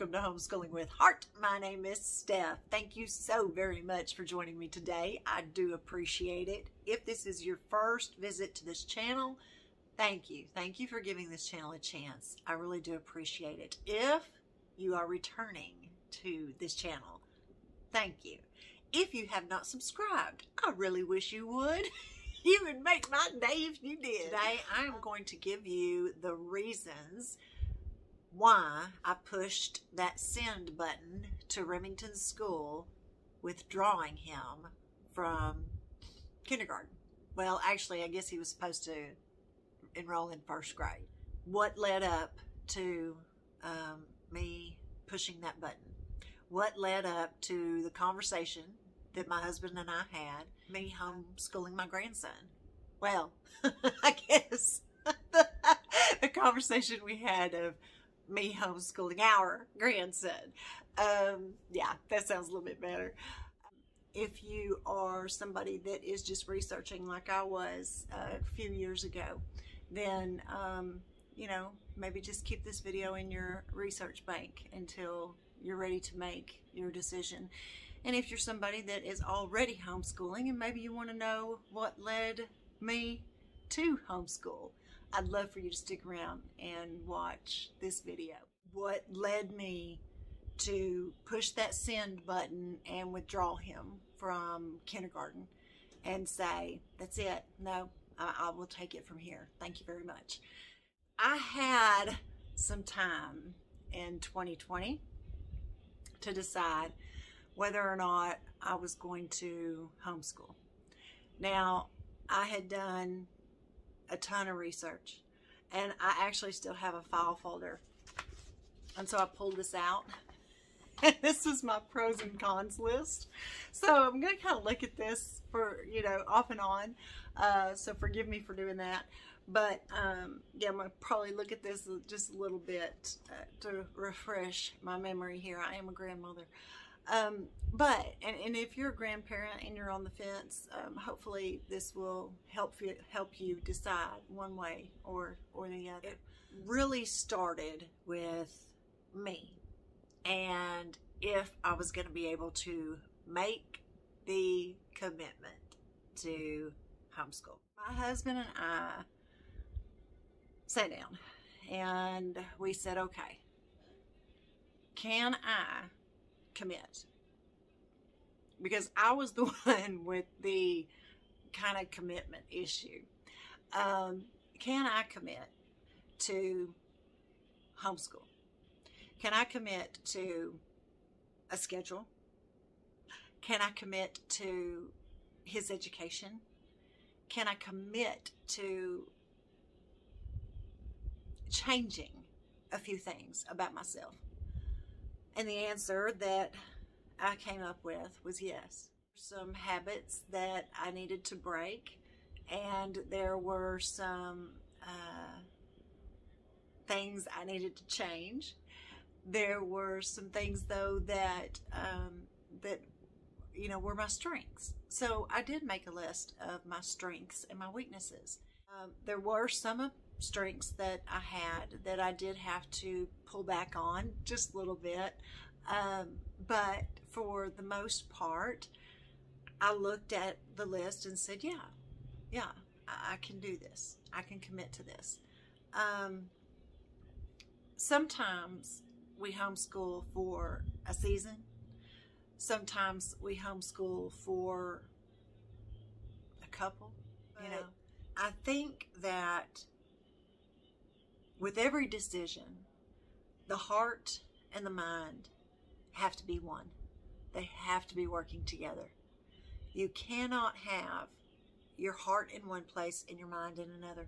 Welcome to Homeschooling with Heart. My name is Steph. Thank you so very much for joining me today. I do appreciate it. If this is your first visit to this channel, thank you. Thank you for giving this channel a chance. I really do appreciate it. If you are returning to this channel, thank you. If you have not subscribed, I really wish you would. You would make my day if you did. Today, I am going to give you the reasons why I pushed that send button to Remington School, withdrawing him from kindergarten. Well, actually, I guess he was supposed to enroll in first grade. What led up to me pushing that button? What led up to the conversation that my husband and I had, me homeschooling my grandson? Well, I guess the conversation we had of me homeschooling our grandson. Yeah, that sounds a little bit better. If you are somebody that is just researching like I was a few years ago, then, you know, maybe just keep this video in your research bank until you're ready to make your decision. And if you're somebody that is already homeschooling and maybe you want to know what led me to homeschool, I'd love for you to stick around and watch this video. What led me to push that send button and withdraw him from kindergarten and say, that's it, no, I will take it from here. Thank you very much. I had some time in 2020 to decide whether or not I was going to homeschool. Now, I had done a ton of research, and I actually still have a file folder, and so I pulled this out, and this is my pros and cons list. So I'm going to kind of look at this for, you know, off and on, so forgive me for doing that. But yeah, I'm going to probably look at this just a little bit to refresh my memory here. I am a grandmother. But if you're a grandparent and you're on the fence, hopefully this will help you decide one way or the other. It really started with me, and if I was going to be able to make the commitment to homeschool. My husband and I sat down and we said, okay, can I commit? Because I was the one with the kind of commitment issue. Can I commit to homeschool? Can I commit to a schedule? Can I commit to his education? Can I commit to changing a few things about myself? And the answer that I came up with was yes. Some habits that I needed to break, and there were some things I needed to change. There were some things, though, that you know, were my strengths. So I did make a list of my strengths and my weaknesses. There were some strengths that I had that I did have to pull back on just a little bit, but for the most part, I looked at the list and said, yeah, I can do this. I can commit to this. Sometimes we homeschool for a season. Sometimes we homeschool for a couple, you know. I think that with every decision, the heart and the mind have to be one. They have to be working together. You cannot have your heart in one place and your mind in another,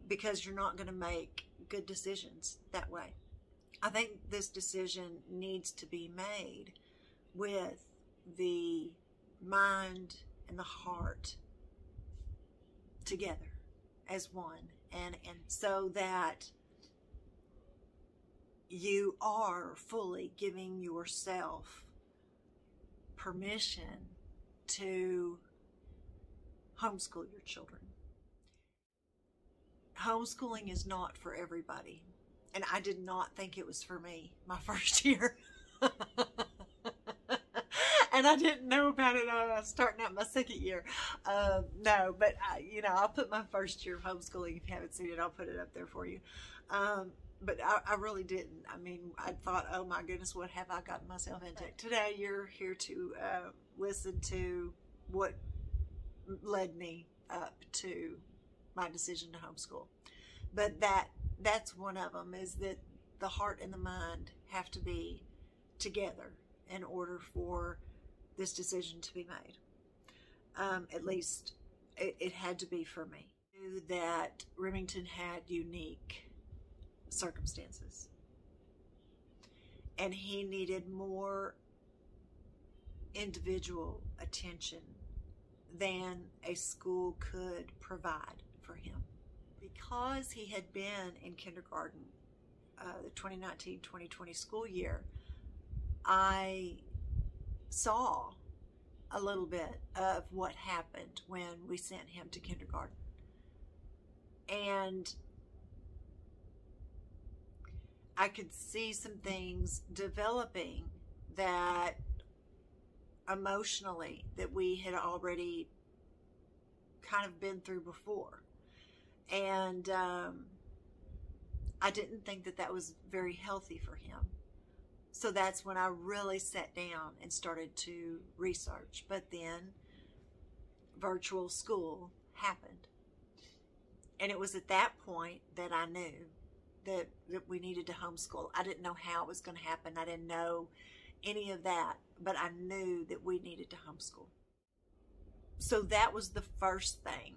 because you're not going to make good decisions that way. I think this decision needs to be made with the mind and the heart together as one, and so that you are fully giving yourself permission to homeschool your children. Homeschooling is not for everybody. And I did not think it was for me my first year. And I didn't know about it starting out my second year. No, but I'll put my first year of homeschooling. If you haven't seen it, I'll put it up there for you. But I really didn't. I mean, I thought, oh my goodness, what have I gotten myself into? Today, you're here to listen to what led me up to my decision to homeschool. But that's one of them, is that the heart and the mind have to be together in order for this decision to be made. At least it had to be for me. I knew that Remington had unique circumstances, and he needed more individual attention than a school could provide for him. Because he had been in kindergarten the 2019-2020 school year, I saw a little bit of what happened when we sent him to kindergarten. And I could see some things developing that emotionally that we had already kind of been through before. And I didn't think that was very healthy for him. So that's when I really sat down and started to research. But then virtual school happened. And it was at that point that I knew that we needed to homeschool. I didn't know how it was going to happen. I didn't know any of that, but I knew that we needed to homeschool. So that was the first thing,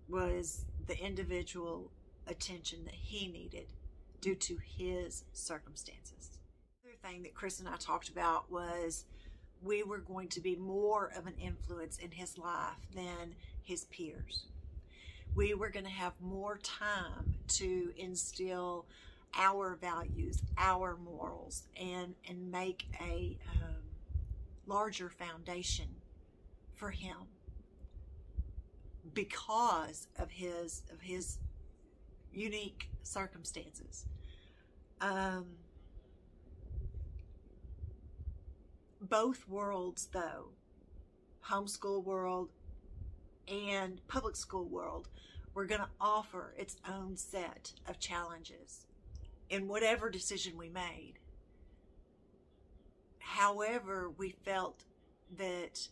was the individual attention that he needed due to his circumstances. The other thing that Chris and I talked about was we were going to be more of an influence in his life than his peers. We were going to have more time to instill our values, our morals, and make a larger foundation for him because of his unique circumstances. Both worlds, though, homeschool world and public school world, were going to offer its own set of challenges in whatever decision we made. However, we felt that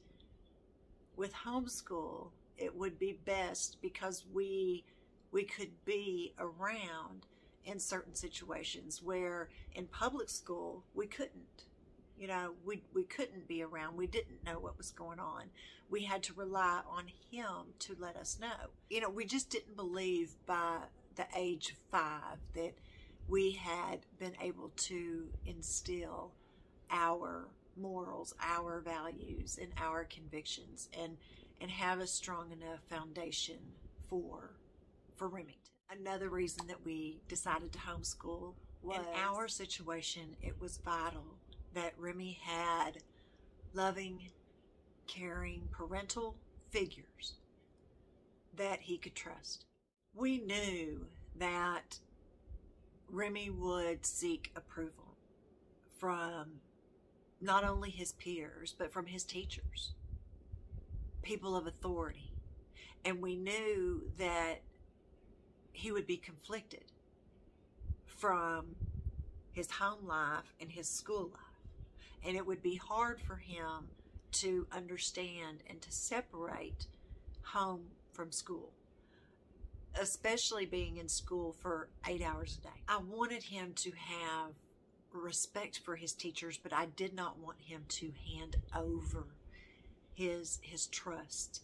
with homeschool, it would be best because we could be around in certain situations where in public school we couldn't. We couldn't be around. We didn't know what was going on. We had to rely on him to let us know. We just didn't believe by the age of 5 that we had been able to instill our morals, our values, and our convictions, and have a strong enough foundation for Remington. Another reason that we decided to homeschool was, in our situation, it was vital that Remy had loving, caring, parental figures that he could trust. We knew that Remy would seek approval from not only his peers, but from his teachers, people of authority. And we knew that he would be conflicted from his home life and his school life. And it would be hard for him to understand and to separate home from school, especially being in school for 8 hours a day. I wanted him to have respect for his teachers, but I did not want him to hand over his trust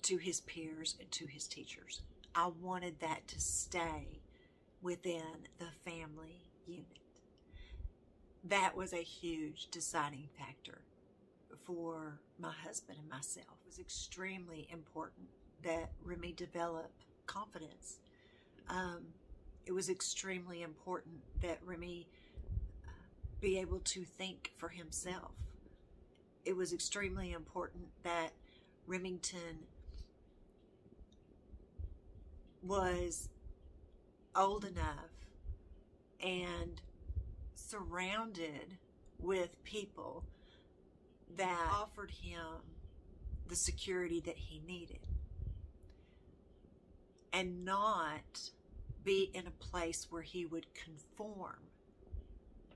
to his peers and to his teachers. I wanted that to stay within the family unit. That was a huge deciding factor for my husband and myself. It was extremely important that Remy develop confidence. It was extremely important that Remy be able to think for himself. It was extremely important that Remington was old enough and surrounded with people that offered him the security that he needed, and not be in a place where he would conform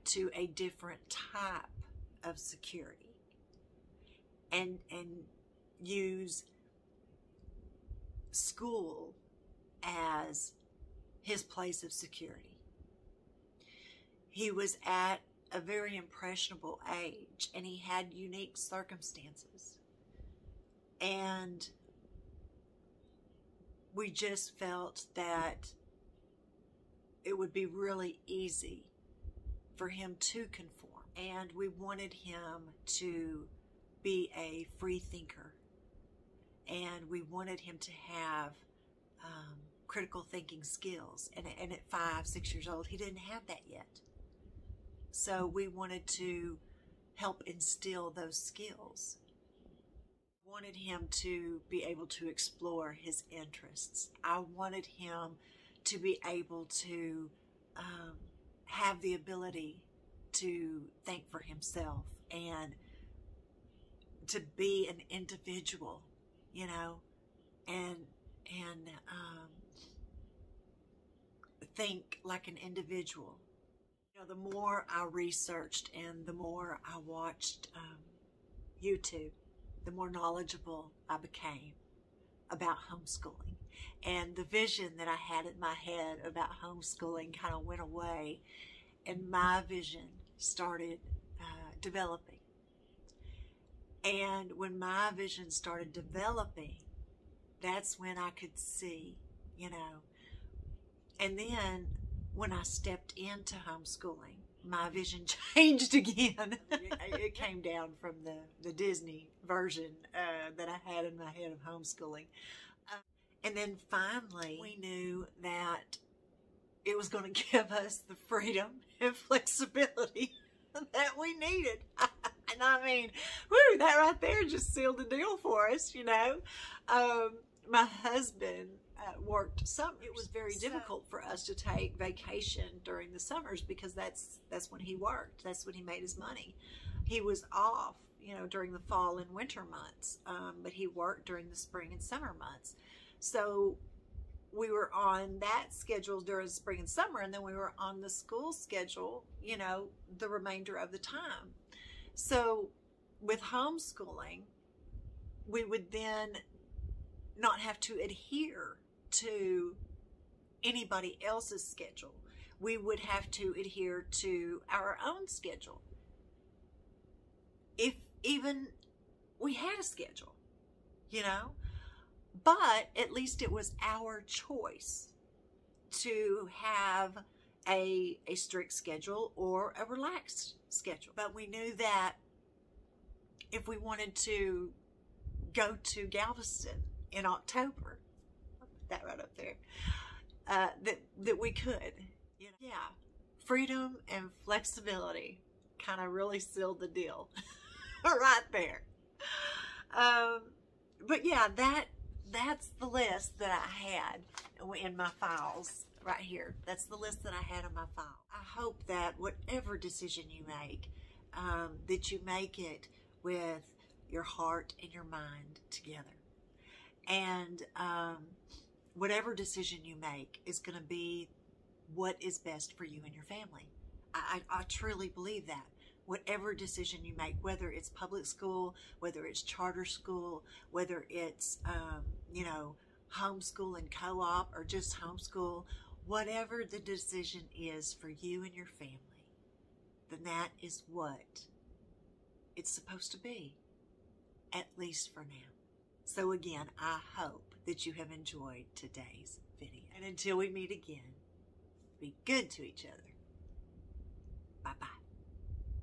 to a different type of security and use school as his place of security. He was at a very impressionable age, and he had unique circumstances. And we just felt that it would be really easy for him to conform. And we wanted him to be a free thinker. And we wanted him to have critical thinking skills. And at 5, 6 years old, he didn't have that yet. So we wanted to help instill those skills. Wanted him to be able to explore his interests. I wanted him to be able to have the ability to think for himself and to be an individual, you know, and think like an individual. You know, the more I researched and the more I watched YouTube, the more knowledgeable I became about homeschooling. And the vision that I had in my head about homeschooling kind of went away, and my vision started developing. And when my vision started developing, that's when I could see, you know. And then when I stepped into homeschooling, my vision changed again. It came down from the Disney version that I had in my head of homeschooling. And then finally, we knew that it was going to give us the freedom and flexibility that we needed. And I mean, whoo, that right there just sealed the deal for us, you know. My husband worked summers. It was very difficult for us to take vacation during the summers because that's when he worked. That's when he made his money. He was off, you know, during the fall and winter months, but he worked during the spring and summer months. So we were on that schedule during spring and summer, and then we were on the school schedule, you know, the remainder of the time. So with homeschooling, we would then not have to adhere to anybody else's schedule. We would have to adhere to our own schedule, if even we had a schedule, you know. But at least it was our choice to have a strict schedule or a relaxed schedule. But we knew that if we wanted to go to Galveston in October, I'll put that right up there, that we could. You know? Yeah, freedom and flexibility kind of really sealed the deal right there. But yeah, that's the list that I had in my files right here. That's the list that I had in my file. I hope that whatever decision you make, that you make it with your heart and your mind together. And whatever decision you make is going to be what is best for you and your family. I truly believe that. Whatever decision you make, whether it's public school, whether it's charter school, whether it's, you know, homeschool and co-op or just homeschool, whatever the decision is for you and your family, then that is what it's supposed to be, at least for now. So again, I hope that you have enjoyed today's video. And until we meet again, be good to each other.